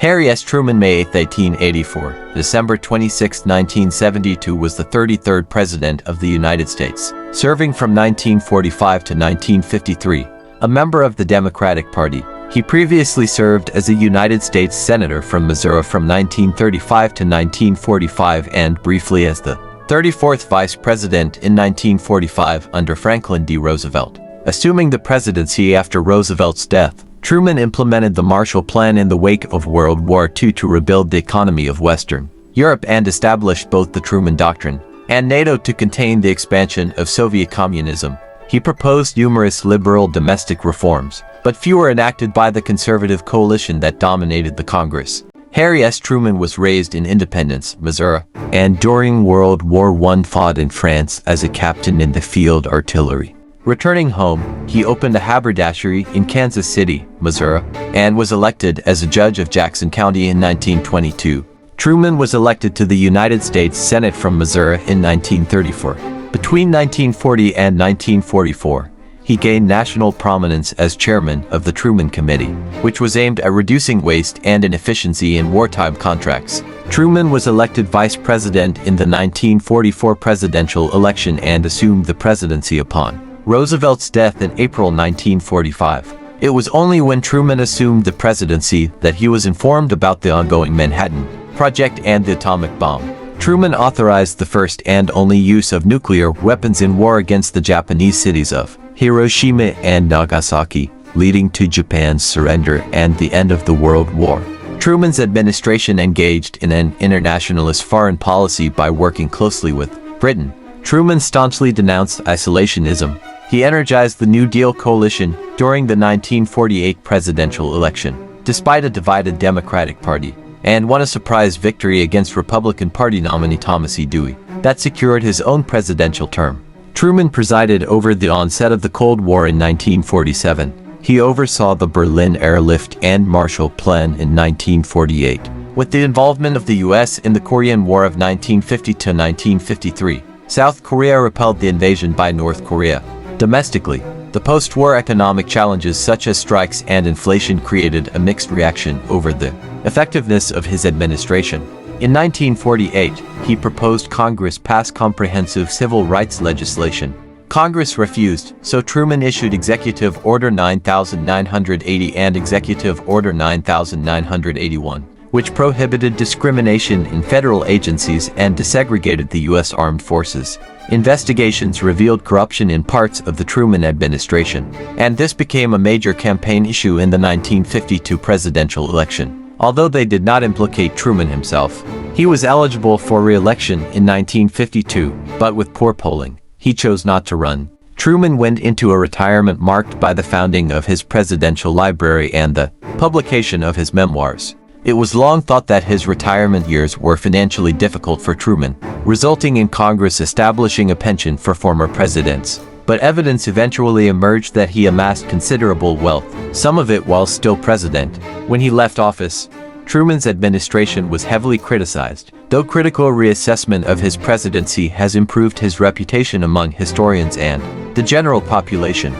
Harry S. Truman, May 8, 1884, December 26, 1972, was the 33rd President of the United States, serving from 1945 to 1953. A member of the Democratic Party, he previously served as a United States Senator from Missouri from 1935 to 1945 and briefly as the 34th Vice President in 1945 under Franklin D. Roosevelt. Assuming the presidency after Roosevelt's death, Truman implemented the Marshall Plan in the wake of World War II to rebuild the economy of Western Europe and established both the Truman Doctrine and NATO to contain the expansion of Soviet communism. He proposed numerous liberal domestic reforms, but few were enacted by the conservative coalition that dominated the Congress. Harry S. Truman was raised in Independence, Missouri, and during World War I fought in France as a captain in the field artillery. Returning home, he opened a haberdashery in Kansas City, Missouri, and was elected as a judge of Jackson County in 1922. Truman was elected to the United States Senate from Missouri in 1934. Between 1940 and 1944, he gained national prominence as chairman of the Truman Committee, which was aimed at reducing waste and inefficiency in wartime contracts. Truman was elected vice president in the 1944 presidential election and assumed the presidency upon Roosevelt's death in April 1945. It was only when Truman assumed the presidency that he was informed about the ongoing Manhattan Project and the atomic bomb. Truman authorized the first and only use of nuclear weapons in war against the Japanese cities of Hiroshima and Nagasaki, leading to Japan's surrender and the end of the World War. Truman's administration engaged in an internationalist foreign policy by working closely with Britain. Truman staunchly denounced isolationism. He energized the New Deal coalition during the 1948 presidential election, despite a divided Democratic Party, and won a surprise victory against Republican Party nominee Thomas E. Dewey that secured his own presidential term. Truman presided over the onset of the Cold War in 1947. He oversaw the Berlin Airlift and Marshall Plan in 1948. With the involvement of the U.S. in the Korean War of 1950 to 1953, South Korea repelled the invasion by North Korea. Domestically, the post-war economic challenges such as strikes and inflation created a mixed reaction over the effectiveness of his administration. In 1948, he proposed Congress pass comprehensive civil rights legislation. Congress refused, so Truman issued Executive Order 9980 and Executive Order 9981, which prohibited discrimination in federal agencies and desegregated the U.S. Armed Forces. Investigations revealed corruption in parts of the Truman administration, and this became a major campaign issue in the 1952 presidential election. Although they did not implicate Truman himself, he was eligible for re-election in 1952, but with poor polling, he chose not to run. Truman went into a retirement marked by the founding of his presidential library and the publication of his memoirs. It was long thought that his retirement years were financially difficult for Truman, resulting in Congress establishing a pension for former presidents. But evidence eventually emerged that he amassed considerable wealth, some of it while still president. When he left office, Truman's administration was heavily criticized, though critical reassessment of his presidency has improved his reputation among historians and the general population.